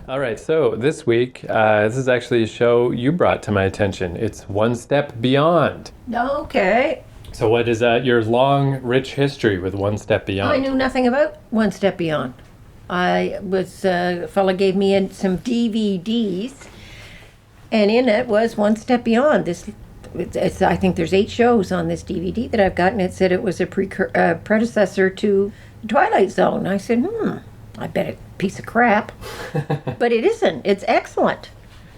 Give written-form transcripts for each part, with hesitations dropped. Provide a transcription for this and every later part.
All right, so this week, this is actually a show you brought to my attention. It's One Step Beyond. Okay. So what is your long, rich history with One Step Beyond? I knew nothing about One Step Beyond. A fella gave me some DVDs, and in it was One Step Beyond. I think there's 8 shows on this DVD that I've gotten. It said it was a predecessor to Twilight Zone. I said, I bet it's a piece of crap. But it isn't. It's excellent.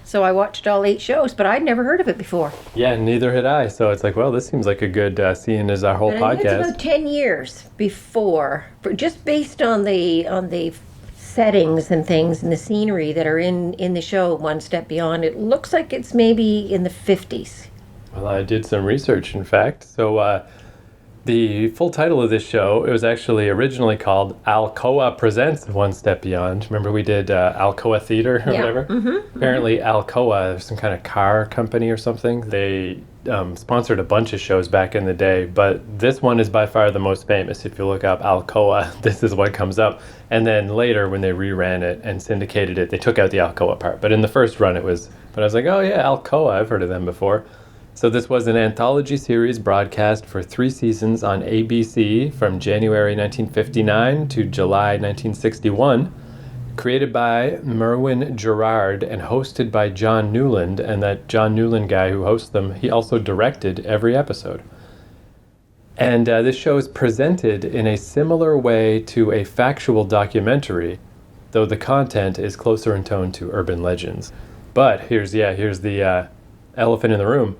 So I watched all 8 shows, but I'd never heard of it before. Yeah, neither had I. So it's like, well, this seems like a good seeing as our whole And podcast. it's about 10 years before, just based on the settings and things and the scenery that are in the show One Step Beyond. It looks like it's maybe in the 50s. Well, I did some research, in fact. So the full title of this show, it was actually originally called Alcoa Presents One Step Beyond. Remember we did Alcoa Theater or whatever? Mm-hmm. Apparently Alcoa, some kind of car company or something, they sponsored a bunch of shows back in the day, but this one is by far the most famous. If you look up Alcoa, this is what comes up. And then later when they reran it and syndicated it, they took out the Alcoa part. But in the first run it was, but I was like, oh yeah, Alcoa, I've heard of them before. So this was an anthology series broadcast for 3 seasons on ABC from January 1959 to July 1961, created by Merwin Gerard and hosted by John Newland. And that John Newland guy who hosts them, he also directed every episode. And this show is presented in a similar way to a factual documentary, though the content is closer in tone to urban legends. But here's the elephant in the room.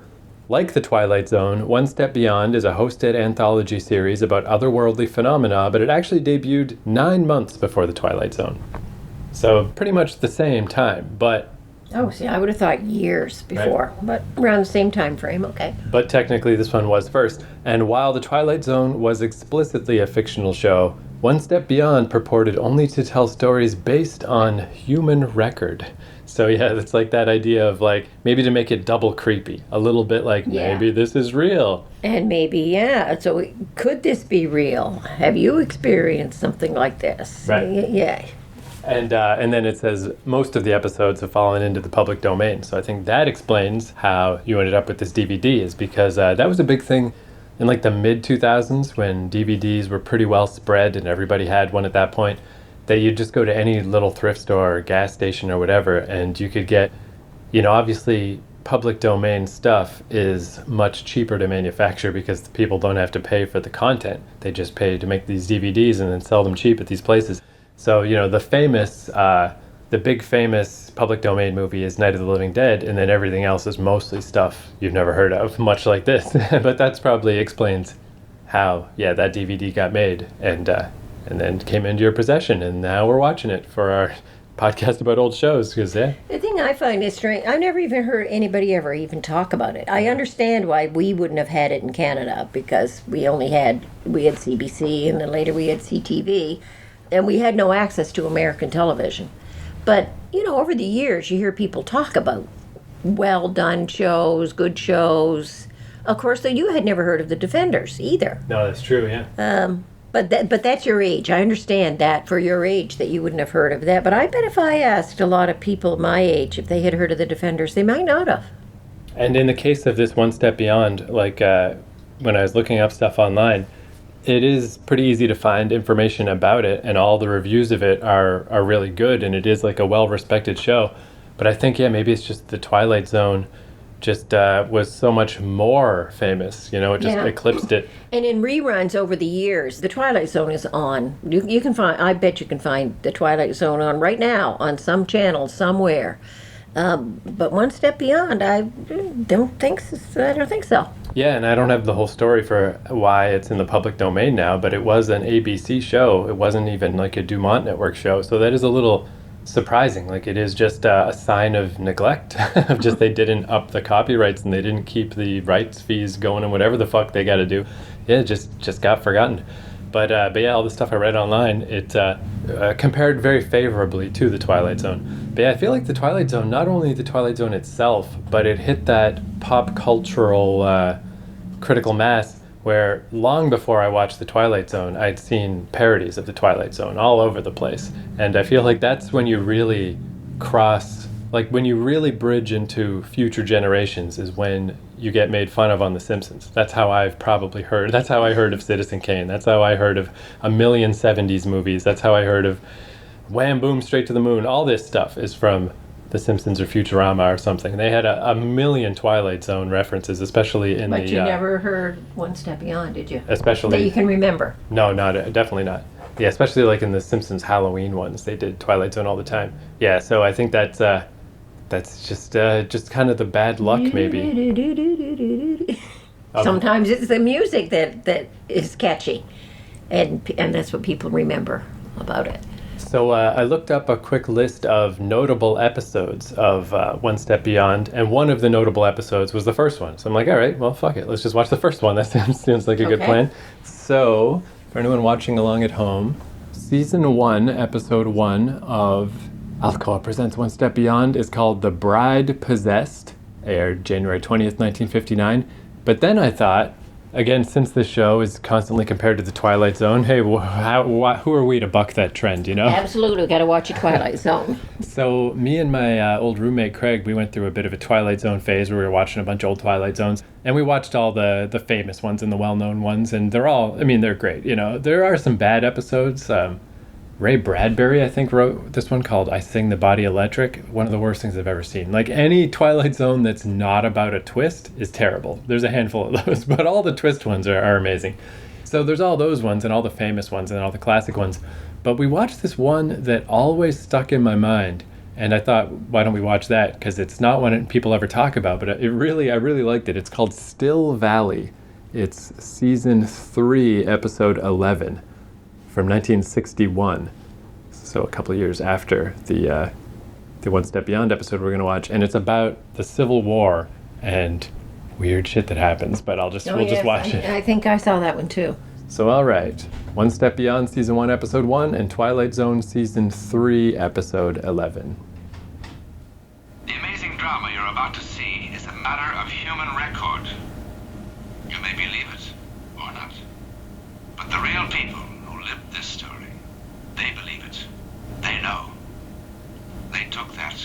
Like The Twilight Zone, One Step Beyond is a hosted anthology series about otherworldly phenomena, but it actually debuted 9 months before The Twilight Zone. So pretty much the same time, but... Oh, see, I would have thought years before, but around the same time frame, okay. But technically this one was first. And while The Twilight Zone was explicitly a fictional show, One Step Beyond purported only to tell stories based on human record. So yeah, it's like that idea of like, maybe to make it double creepy. A little bit like, maybe this is real. And maybe, yeah. So could this be real? Have you experienced something like this? Right. Yeah. And then it says most of the episodes have fallen into the public domain. So I think that explains how you ended up with this DVD, is because that was a big thing in like the mid-2000s when DVDs were pretty well spread and everybody had one at that point, that you'd just go to any little thrift store or gas station or whatever and you could get, obviously public domain stuff is much cheaper to manufacture because the people don't have to pay for the content. They just pay to make these DVDs and then sell them cheap at these places. So, the big famous public domain movie is Night of the Living Dead, and then everything else is mostly stuff you've never heard of, much like this. But that's probably explains how, that DVD got made and then came into your possession, and now we're watching it for our podcast about old shows, because, The thing I find is strange, I've never even heard anybody ever even talk about it. I understand why we wouldn't have had it in Canada, because we had CBC, and then later we had CTV, and we had no access to American television. But, over the years, you hear people talk about well-done shows, good shows. Of course, you had never heard of The Defenders either. No, that's true, yeah. But that's your age. I understand that for your age that you wouldn't have heard of that. But I bet if I asked a lot of people my age if they had heard of The Defenders, they might not have. And in the case of this One Step Beyond, like when I was looking up stuff online, it is pretty easy to find information about it, and all the reviews of it are really good, and it is like a well-respected show. But I think, maybe it's just The Twilight Zone just was so much more famous, it just eclipsed it. And in reruns over the years, The Twilight Zone is on. You can find, I bet you can find The Twilight Zone on right now on some channel somewhere. But One Step Beyond, I don't think so. Yeah, and I don't have the whole story for why it's in the public domain now, but it was an ABC show. It wasn't even like a Dumont Network show, so that is a little surprising. Like, it is just a sign of neglect. Of just they didn't up the copyrights and they didn't keep the rights fees going and whatever the fuck they got to do. Yeah, it just got forgotten. But all the stuff I read online, it compared very favorably to The Twilight Zone. But I feel like The Twilight Zone, not only The Twilight Zone itself, but it hit that pop cultural critical mass where long before I watched The Twilight Zone, I'd seen parodies of The Twilight Zone all over the place. And I feel like that's when you really cross, like when you really bridge into future generations is when you get made fun of on The Simpsons. That's how I've probably heard. That's how I heard of Citizen Kane. That's how I heard of a million 70s movies. That's how I heard of Wham Boom Straight to the Moon. All this stuff is from The Simpsons or Futurama or something. They had a million Twilight Zone references, especially in But you never heard One Step Beyond, did you? Especially that you can remember. No, not definitely not. Yeah, especially like in the Simpsons Halloween ones, they did Twilight Zone all the time. Yeah, so I think that's just kind of the bad luck, maybe. Sometimes it's the music that is catchy, and that's what people remember about it. So I looked up a quick list of notable episodes of One Step Beyond, and one of the notable episodes was the first one. So I'm like, all right, well, fuck it. Let's just watch the first one. That seems like a good plan. So for anyone watching along at home, Season 1, Episode 1 of Alcoa Presents One Step Beyond is called The Bride Possessed, aired January 20th, 1959. But then I thought, again, since this show is constantly compared to the Twilight Zone, hey, who are we to buck that trend, you know? Absolutely, got to watch a Twilight Zone. So me and my old roommate Craig, we went through a bit of a Twilight Zone phase where we were watching a bunch of old Twilight Zones, and we watched all the famous ones and the well-known ones, and they're all, I mean, they're great, you know. There are some bad episodes. Ray Bradbury, I think, wrote this one called I Sing the Body Electric. One of the worst things I've ever seen. Like, any Twilight Zone that's not about a twist is terrible. There's a handful of those, but all the twist ones are amazing. So there's all those ones and all the famous ones and all the classic ones. But we watched this one that always stuck in my mind. And I thought, why don't we watch that? Because it's not one people ever talk about, but I really liked it. It's called Still Valley. It's Season 3, Episode 11. From 1961, so a couple of years after the One Step Beyond episode we're going to watch, and it's about the Civil War and weird shit that happens. But we'll just watch it. I think I saw that one too. So all right, One Step Beyond Season 1, Episode 1, and Twilight Zone Season 3, Episode 11. The amazing drama you're about to see is a matter of human record. You may believe it or not, but the real people lived this story. They believe it. They know. They took that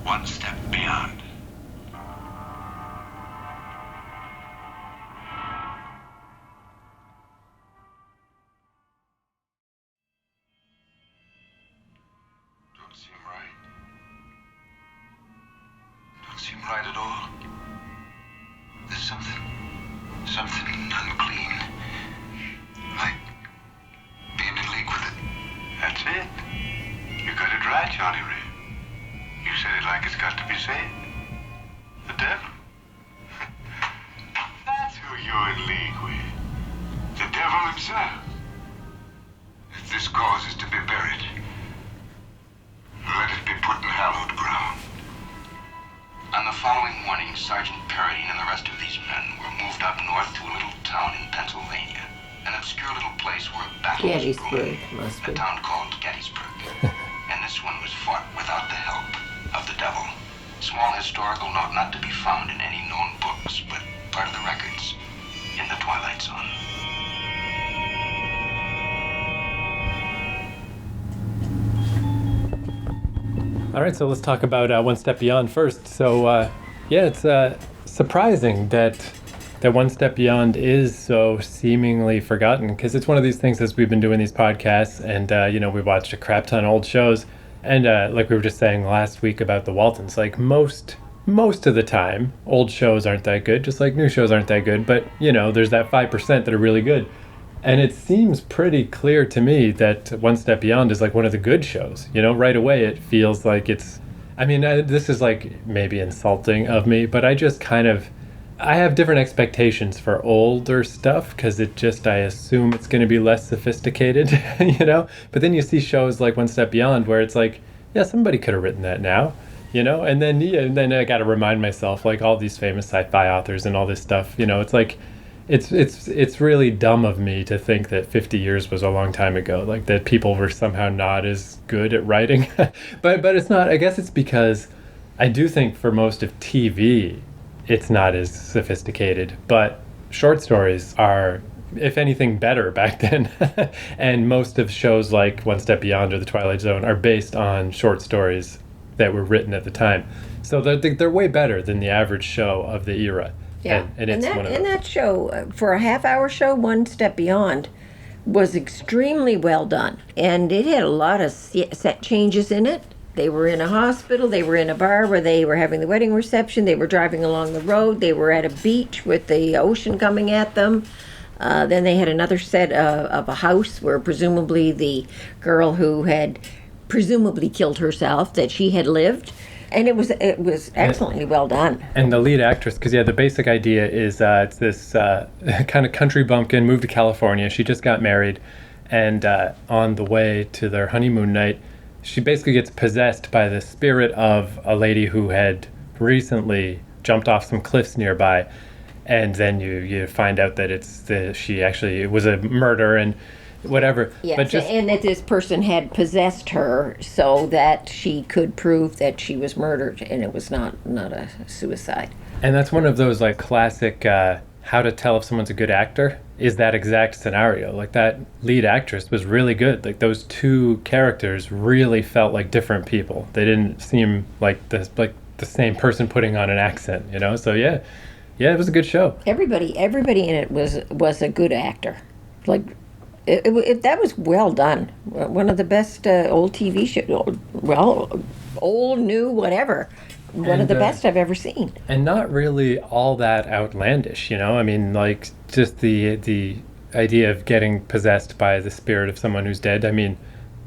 one step beyond. Don't seem right. Don't seem right at all. There's something unclean. Like being in league with it. That's it. You got it right, Johnny Ray. You said it like it's got to be said. The devil. That's who you're in league with. The devil himself. If this cause is to be buried, let it be put in hallowed ground. On the following morning, Sergeant Perrine and the rest of these men were moved up north to a little town in Pennsylvania. An obscure little place where a battle was brewing, a town called Gettysburg. And this one was fought without the help of the devil. Small historical note not to be found in any known books, but part of the records in the Twilight Zone. All right, so let's talk about One Step Beyond first. So, it's surprising that One Step Beyond is so seemingly forgotten, because it's one of these things as we've been doing these podcasts, and we watched a crap ton of old shows, and like we were just saying last week about the Waltons, like most of the time old shows aren't that good, just like new shows aren't that good, but there's that 5% that are really good. And it seems pretty clear to me that One Step Beyond is like one of the good shows. Right away it feels like it's, this is like maybe insulting of me, but I just I have different expectations for older stuff because I assume it's going to be less sophisticated, But then you see shows like One Step Beyond where it's like, yeah, somebody could have written that now, And then I got to remind myself, like all these famous sci-fi authors and all this stuff, it's like, it's really dumb of me to think that 50 years was a long time ago, like that people were somehow not as good at writing. but it's not. I guess it's because I do think for most of TV, it's not as sophisticated. But short stories are, if anything, better back then. And most of shows like One Step Beyond or The Twilight Zone are based on short stories that were written at the time. So they're way better than the average show of the era. Yeah, and it's one of those. that show, for a half-hour show, One Step Beyond, was extremely well done. And it had a lot of set changes in it. They were in a hospital, they were in a bar where they were having the wedding reception, they were driving along the road, they were at a beach with the ocean coming at them. Then they had another set of a house where presumably the girl who had presumably killed herself, that she had lived. And it was excellently well done. And the lead actress, because the basic idea is it's this kind of country bumpkin, moved to California. She just got married, and on the way to their honeymoon night, she basically gets possessed by the spirit of a lady who had recently jumped off some cliffs nearby. And then you find out that it was a murder and whatever. Yes, and that this person had possessed her so that she could prove that she was murdered, and it was not a suicide. And that's one of those like classic how to tell if someone's a good actor is that exact scenario. Like that lead actress was really good. Like those two characters really felt like different people. They didn't seem like the same person putting on an accent, So yeah, it was a good show. Everybody in it was a good actor. Like that was well done. One of the best old TV shows. Well, old, new, whatever. One of the best I've ever seen. And not really all that outlandish, I mean, like just the idea of getting possessed by the spirit of someone who's dead. I mean,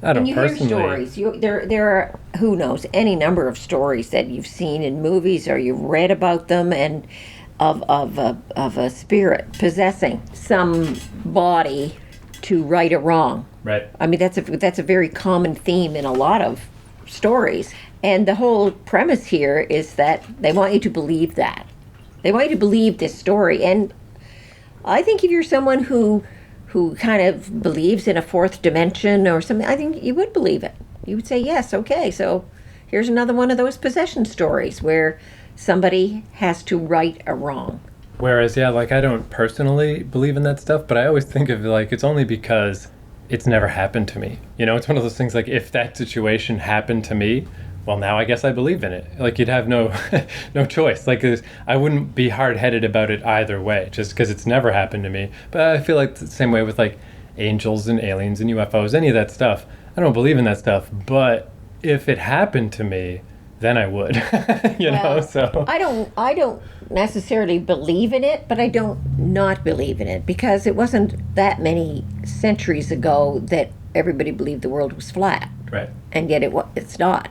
I don't personally. Hear stories. There are, who knows, any number of stories that you've seen in movies or you've read about them, and of a spirit possessing some body to right a wrong. Right. I mean, that's a very common theme in a lot of stories. And the whole premise here is that they want you to believe that. They want you to believe this story. And I think if you're someone who kind of believes in a fourth dimension or something, I think you would believe it. You would say, yes, okay, so here's another one of those possession stories where somebody has to right a wrong. Whereas, like I don't personally believe in that stuff, but I always think of like it's only because it's never happened to me. It's one of those things like if that situation happened to me, well, now I guess I believe in it. Like you'd have no choice. Like I wouldn't be hard-headed about it either way, just because it's never happened to me. But I feel like the same way with like angels and aliens and UFOs, any of that stuff. I don't believe in that stuff, but if it happened to me, then I would. So I don't necessarily believe in it, but I don't not believe in it, because it wasn't that many centuries ago that everybody believed the world was flat. Right. And yet it's not.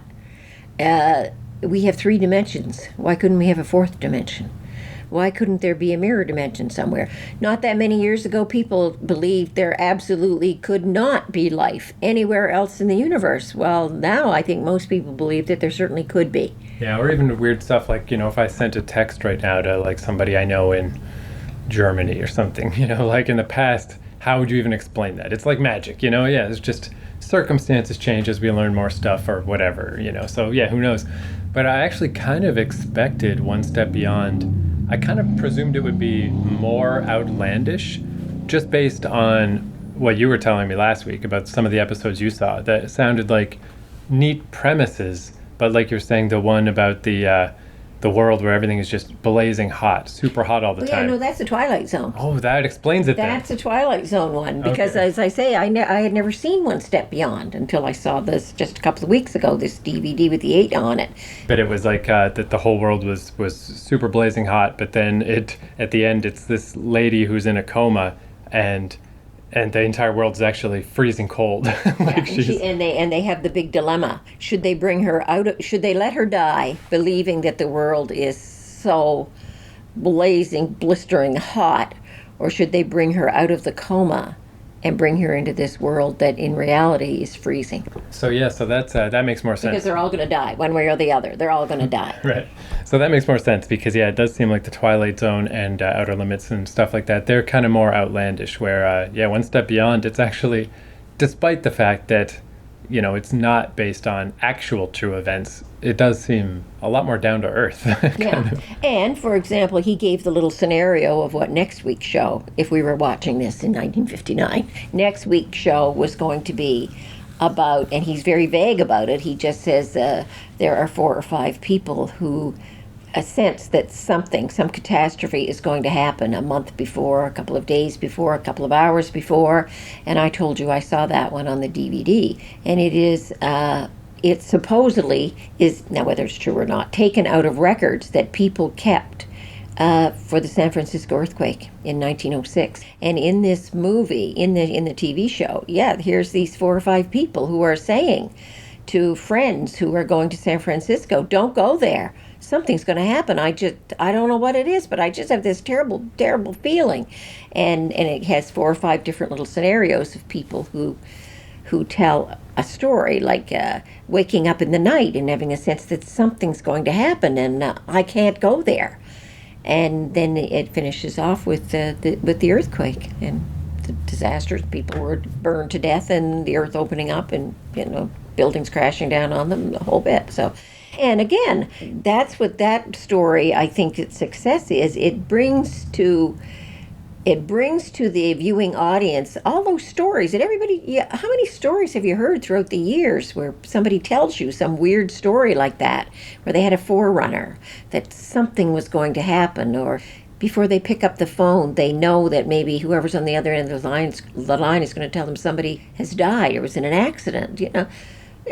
We have 3 dimensions. Why couldn't we have a 4th dimension? Why couldn't there be a mirror dimension somewhere? Not that many years ago, people believed there absolutely could not be life anywhere else in the universe. Well, now I think most people believe that there certainly could be. Yeah, or even weird stuff like, if I sent a text right now to like somebody I know in Germany or something, like in the past, how would you even explain that? It's like magic, Yeah, it's just circumstances change as we learn more stuff or whatever, So yeah, who knows? But I actually kind of expected One Step Beyond. I kind of presumed it would be more outlandish, just based on what you were telling me last week about some of the episodes you saw. That sounded like neat premises, but like you're saying, the one about the world where everything is just blazing hot, super hot all the time. Yeah, no, that's the Twilight Zone. Oh, that explains it then. That's the Twilight Zone one, because as I say, I had never seen One Step Beyond until I saw this just a couple of weeks ago, this DVD with the 8 on it. But it was like that the whole world was super blazing hot, but then at the end it's this lady who's in a coma, and the entire world is actually freezing cold. And they have the big dilemma: should they bring her out? Should they let her die, believing that the world is so blazing, blistering hot, or should they bring her out of the coma and bring her into this world that in reality is freezing? So that's that makes more sense. Because they're all going to die, one way or the other. They're all going to die. Right. So that makes more sense because it does seem like the Twilight Zone and Outer Limits and stuff like that, they're kind of more outlandish. Where One Step Beyond, it's actually, despite the fact that it's not based on actual true events, it does seem a lot more down to earth. Yeah. And, for example, he gave the little scenario of what next week's show, if we were watching this in 1959, next week's show was going to be about, and he's very vague about it. He just says there are 4 or 5 people who sense that some catastrophe is going to happen a month before, a couple of days before, a couple of hours before. And I told you I saw that one on the DVD. And it supposedly is, now whether it's true or not, taken out of records that people kept for the San Francisco earthquake in 1906. And in this movie, in the TV show, here's these 4 or 5 people who are saying to friends who are going to San Francisco, don't go there. Something's going to happen. I don't know what it is, but I just have this terrible, terrible feeling. And it has 4 or 5 different little scenarios of people who tell a story, like waking up in the night and having a sense that something's going to happen, and I can't go there. And then it finishes off with the earthquake and the disasters. People were burned to death, and the earth opening up, and buildings crashing down on them, the whole bit. So, and again, that's what that story, I think, its success is. It brings to the viewing audience all those stories that everybody. How many stories have you heard throughout the years where somebody tells you some weird story like that, where they had a forerunner that something was going to happen, or before they pick up the phone, they know that maybe whoever's on the other end of the line is going to tell them somebody has died or was in an accident.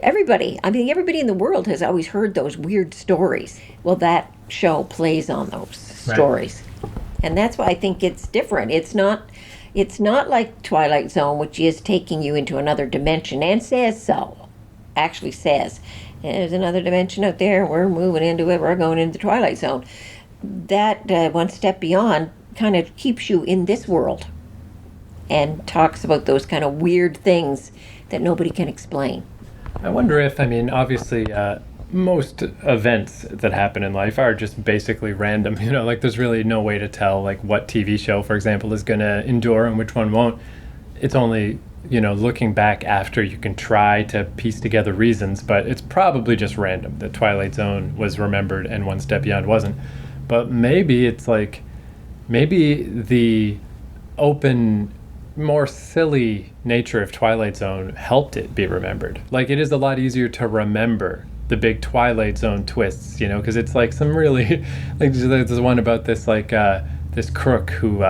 Everybody in the world has always heard those weird stories. Well, that show plays on those stories. Right. And that's why I think it's different. It's not like Twilight Zone, which is taking you into another dimension and says so. Actually says, there's another dimension out there, we're moving into it, we're going into the Twilight Zone. That One Step Beyond kind of keeps you in this world and talks about those kind of weird things that nobody can explain. I wonder if, obviously, most events that happen in life are just basically random. There's really no way to tell, what TV show, for example, is going to endure and which one won't. It's only, looking back after you can try to piece together reasons, but it's probably just random that Twilight Zone was remembered and One Step Beyond wasn't. But maybe it's maybe the open, more silly nature of Twilight Zone helped it be remembered. It is a lot easier to remember the big Twilight Zone twists, because it's some really, there's one about this this crook who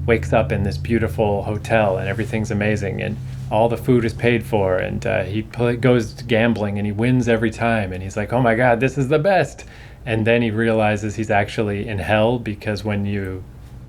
wakes up in this beautiful hotel and everything's amazing and all the food is paid for, and he goes gambling and he wins every time, and he's like, oh my god, this is the best. And then he realizes he's actually in hell, because when you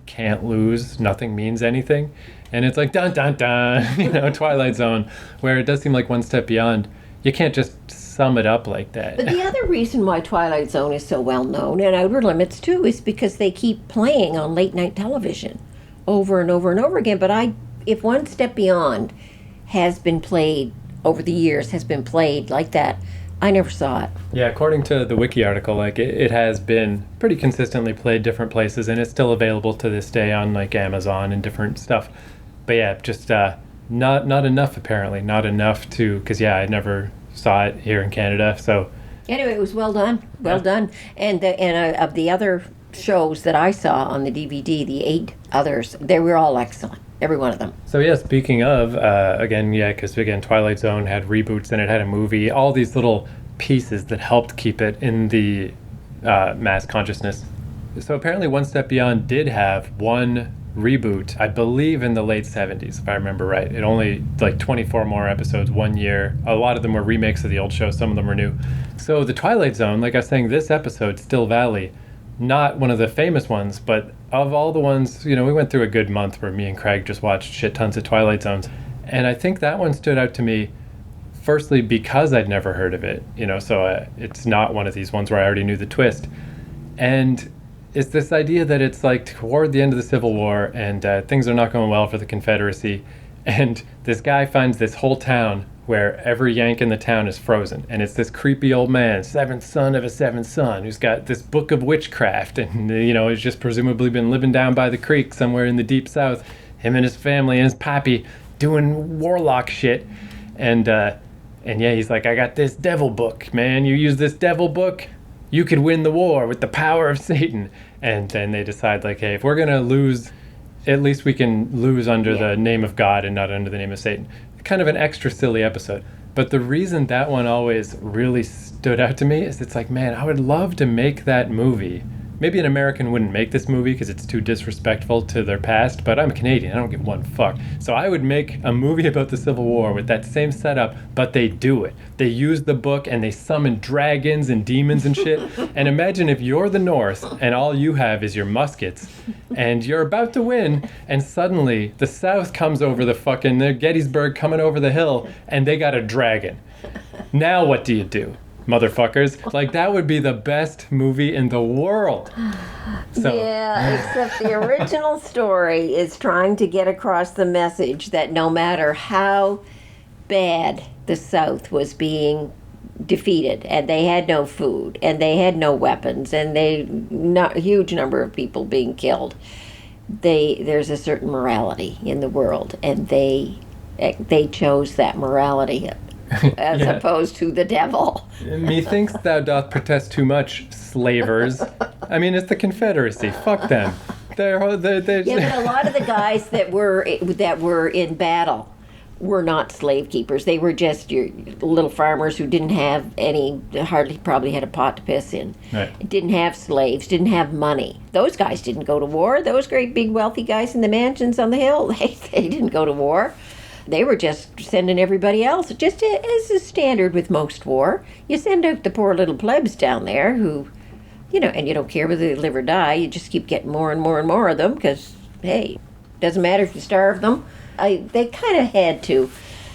can't lose, nothing means anything. And it's dun dun dun, Twilight Zone, where it does seem like One Step Beyond, you can't just sum it up like that. But the other reason why Twilight Zone is so well known, and Outer Limits too, is because they keep playing on late night television over and over and over again. But if One Step Beyond has been played over the years, has been played like that, I never saw it. Yeah, according to the wiki article, it has been pretty consistently played different places, and it's still available to this day on Amazon and different stuff. But yeah, just not enough apparently, not enough to, because I never saw it here in Canada. So anyway, it was well done, done. And of the other shows that I saw on the DVD, the 8 others, they were all excellent. Every one of them. So yeah, speaking of, because Twilight Zone had reboots and it had a movie, all these little pieces that helped keep it in the mass consciousness. So apparently One Step Beyond did have one reboot, I believe in the late 70s, if I remember right. It only 24 more episodes, 1 year. A lot of them were remakes of the old show, some of them were new. So the Twilight Zone, like I was saying, this episode, Still Valley, not one of the famous ones, but of all the ones, we went through a good month where me and Craig just watched shit tons of Twilight Zones. And I think that one stood out to me, firstly, because I'd never heard of it, so it's not one of these ones where I already knew the twist. And it's this idea that it's toward the end of the Civil War, and things are not going well for the Confederacy. And this guy finds this whole town where every Yank in the town is frozen. And it's this creepy old man, seventh son of a seventh son, who's got this book of witchcraft and, has just presumably been living down by the creek somewhere in the deep south. Him and his family and his pappy doing warlock shit. And he's like, I got this devil book, man. You use this devil book, you could win the war with the power of Satan. And then they decide, hey, if we're going to lose, at least we can lose under the name of God and not under the name of Satan. Kind of an extra silly episode. But the reason that one always really stood out to me is it's like, man, I would love to make that movie. Maybe an American wouldn't make this movie because it's too disrespectful to their past, but I'm a Canadian. I don't give one fuck. So I would make a movie about the Civil War with that same setup, but they do it. They use the book and they summon dragons and demons and shit. And imagine if you're the North and all you have is your muskets and you're about to win and suddenly the South comes over the fucking Gettysburg coming over the hill and they got a dragon. Now what do you do? Motherfuckers. Like, that would be the best movie in the world. So. Yeah, except the original story is trying to get across the message that no matter how bad the South was being defeated, and they had no food, and they had no weapons, and a huge number of people being killed, there's a certain morality in the world, and they chose that morality as opposed to the devil. Methinks thou doth protest too much, slavers. I mean, it's the Confederacy. Fuck them. They're Yeah, but a lot of the guys that were in battle were not slave keepers. They were just your little farmers who didn't have probably had a pot to piss in. Right. Didn't have slaves, didn't have money. Those guys didn't go to war. Those great big wealthy guys in the mansions on the hill, they didn't go to war. They were just sending everybody else, just as is standard with most war. You send out the poor little plebs down there who, and you don't care whether they live or die. You just keep getting more and more and more of them because, hey, doesn't matter if you starve them. They kind of had to.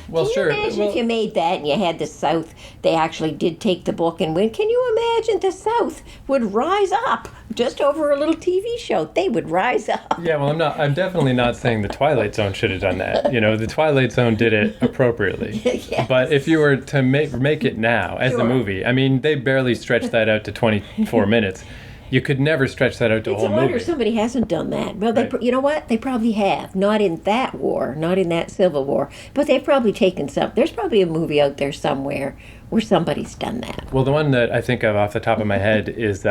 Well, Can you imagine if you made that and you had the South, they actually did take the book and win? Can you imagine the South would rise up just over a little TV show? They would rise up. Yeah, well, I'm definitely not saying the Twilight Zone should have done that. The Twilight Zone did it appropriately. Yes. But if you were to make it now as a movie, I mean, they barely stretched that out to 24 minutes. You could never stretch that out to a whole It's a wonder movie. somebody hasn't done that. Well, Right. you know what? They probably have. Not in that war, not in that Civil War, but they've probably taken some. There's probably a movie out there somewhere where somebody's done that. Well, the one that I think of off the top of my head is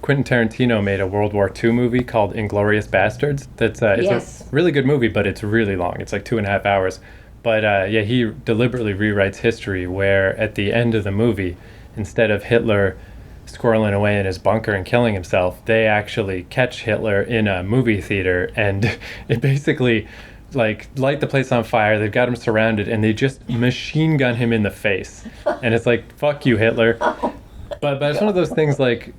Quentin Tarantino made a World War II movie called Inglourious Bastards. It's Yes. a really good movie, but it's really long. It's like 2.5 hours. But he deliberately rewrites history where at the end of the movie, instead of Hitler squirreling away in his bunker and killing himself, they actually catch Hitler in a movie theater and it basically light the place on fire. They've got him surrounded and they just machine gun him in the face. And it's like, fuck you, Hitler. But it's one of those things like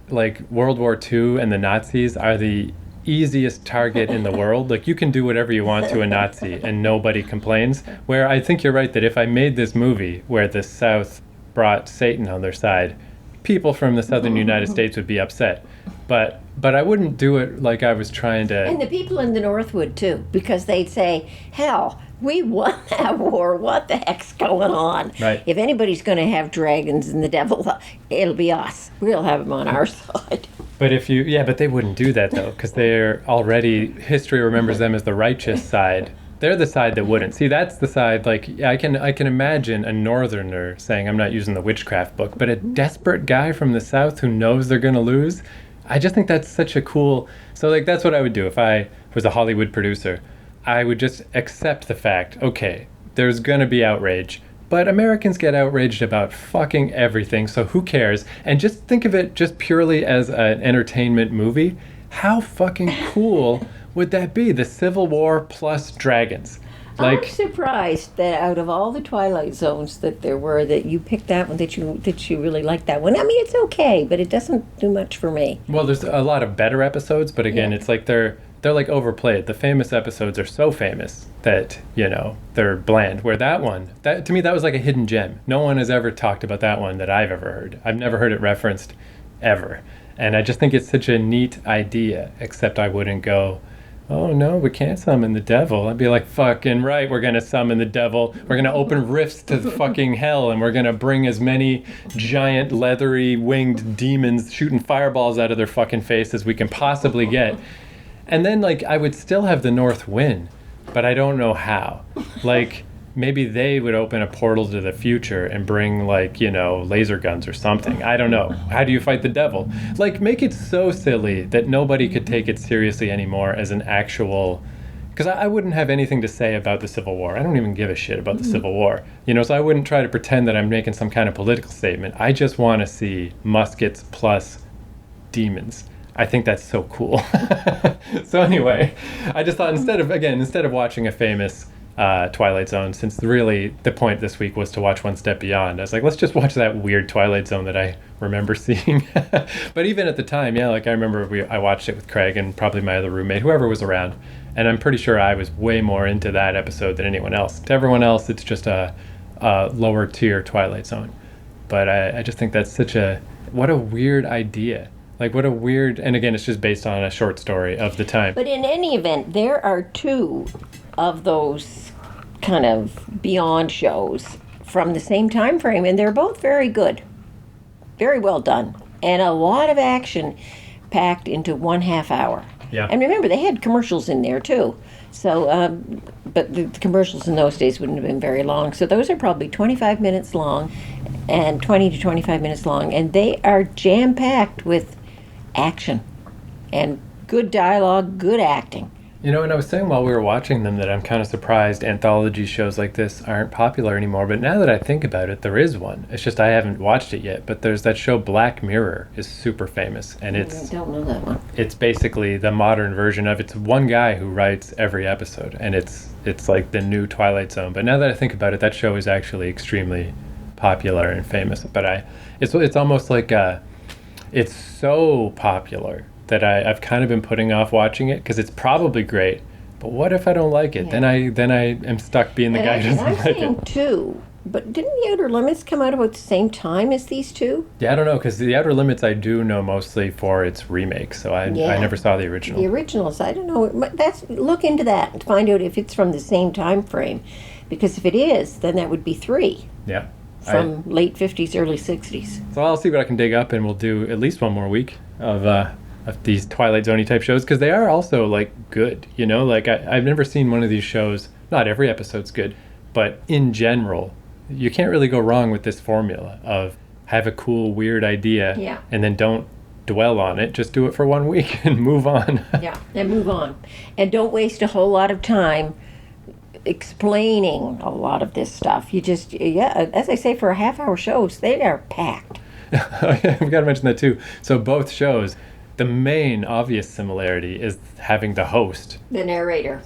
World War II and the Nazis are the easiest target in the world. Like, you can do whatever you want to a Nazi and nobody complains. Where I think you're right that if I made this movie where the South brought Satan on their side, people from the southern United States would be upset. But I wouldn't do it like I was trying to... And the people in the North would too, because they'd say, hell, we won that war. What the heck's going on? Right. If anybody's going to have dragons and the devil, it'll be us. We'll have them on our side. But but they wouldn't do that though, because they're already... History remembers them as the righteous side. They're the side that wouldn't. See, that's the side, I can imagine a northerner saying, I'm not using the witchcraft book, but a desperate guy from the South who knows they're going to lose. I just think that's such a cool... So, that's what I would do if I was a Hollywood producer. I would just accept the fact, okay, there's going to be outrage, but Americans get outraged about fucking everything, so who cares? And just think of it just purely as an entertainment movie. How fucking cool would that be? The Civil War plus dragons. I'm surprised that out of all the Twilight Zones that there were, that you picked that one, that you really liked that one. I mean, it's okay, but it doesn't do much for me. Well, there's a lot of better episodes, but again, it's like they're like overplayed. The famous episodes are so famous that, they're bland. Where that to me, that was like a hidden gem. No one has ever talked about that one that I've ever heard. I've never heard it referenced ever. And I just think it's such a neat idea, except I wouldn't go, oh no, we can't summon the devil. I'd be like, fucking right, we're going to summon the devil. We're going to open rifts to the fucking hell, and we're going to bring as many giant leathery winged demons shooting fireballs out of their fucking face as we can possibly get. And then, I would still have the North win, but I don't know how. Maybe they would open a portal to the future and bring, laser guns or something. I don't know. How do you fight the devil? Make it so silly that nobody could take it seriously anymore as an actual because I wouldn't have anything to say about the Civil War. I don't even give a shit about the Civil War. So I wouldn't try to pretend that I'm making some kind of political statement. I just want to see muskets plus demons. I think that's so cool. So anyway, I just thought instead of watching a famous Twilight Zone, since really the point this week was to watch One Step Beyond, I was like, let's just watch that weird Twilight Zone that I remember seeing. But even at the time, yeah, like I remember I watched it with Craig and probably my other roommate, whoever was around, and I'm pretty sure I was way more into that episode than anyone else. To everyone else, it's just a lower tier Twilight Zone. But I just think that's what a weird idea. Like, what a weird, and again, it's just based on a short story of the time. But in any event, there are two of those kind of beyond shows from the same time frame, and they're both very good. Very well done. And a lot of action packed into 1/2 hour. Yeah. And remember, they had commercials in there, too. So, but the commercials in those days wouldn't have been very long. So those are probably 25 minutes long and 20 to 25 minutes long. And they are jam-packed with action and good dialogue, good acting. And I was saying while we were watching them that I'm kind of surprised anthology shows like this aren't popular anymore. But now that I think about it, there is one. It's just I haven't watched it yet. But there's that show Black Mirror is super famous. And I don't know that one. It's basically the modern version of it's one guy who writes every episode. And it's like the new Twilight Zone. But now that I think about it, that show is actually extremely popular and famous. But it's almost like it's so popular that I've kind of been putting off watching it because it's probably great. But what if I don't like it? Yeah. Then I am stuck being the guy who doesn't I'm like seeing it. two, but didn't The Outer Limits come out about the same time as these two? Yeah, I don't know, because The Outer Limits I do know mostly for its remake, so I never saw the original. The originals, I don't know. Look into that and find out if it's from the same time frame, because if it is, then that would be three Yeah. from late 50s, early 60s. So I'll see what I can dig up, and we'll do at least one more week of these Twilight Zone-y type shows, because they are also like good. Like I've never seen one of these shows. Not every episode's good, but in general, you can't really go wrong with this formula of have a cool, weird idea, and then don't dwell on it. Just do it for 1 week and move on. Yeah, and move on, and don't waste a whole lot of time explaining a lot of this stuff. You just, as I say, for a half-hour shows, they are packed. We've got to mention that too. So both shows, the main obvious similarity is having the host, The narrator,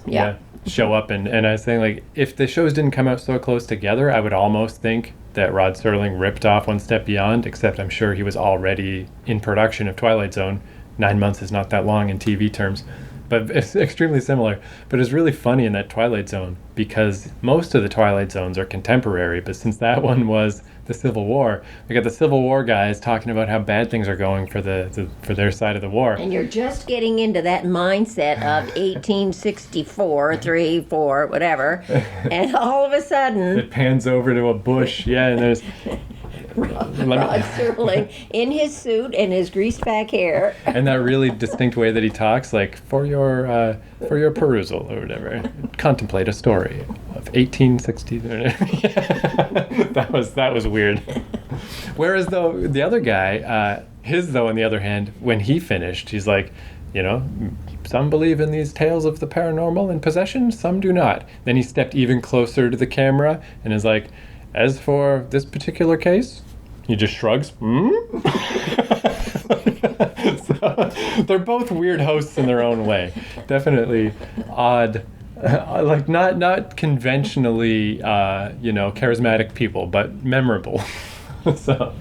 show up. And I was saying, like, if the shows didn't come out so close together, I would almost think that Rod Serling ripped off One Step Beyond, except I'm sure he was already in production of Twilight Zone. 9 months is not that long in TV terms. But it's extremely similar. But it's really funny in that Twilight Zone because most of the Twilight Zones are contemporary. But since that one was the Civil War, we got the Civil War guys talking about how bad things are going for their side of the war. And you're just getting into that mindset of 1864, 3, 4, whatever. And all of a sudden, it pans over to a bush. Yeah, and there's Rod Serling in his suit and his greased back hair. And that really distinct way that he talks, like for your perusal or whatever, contemplate a story of 1860. That was weird. Whereas though the other guy, on the other hand, when he finished, he's like, some believe in these tales of the paranormal and possession, some do not. Then he stepped even closer to the camera and is like, as for this particular case, he just shrugs. So, they're both weird hosts in their own way. Definitely odd, like not conventionally, charismatic people, but memorable. So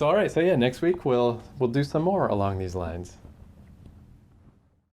all right. So yeah, next week we'll do some more along these lines.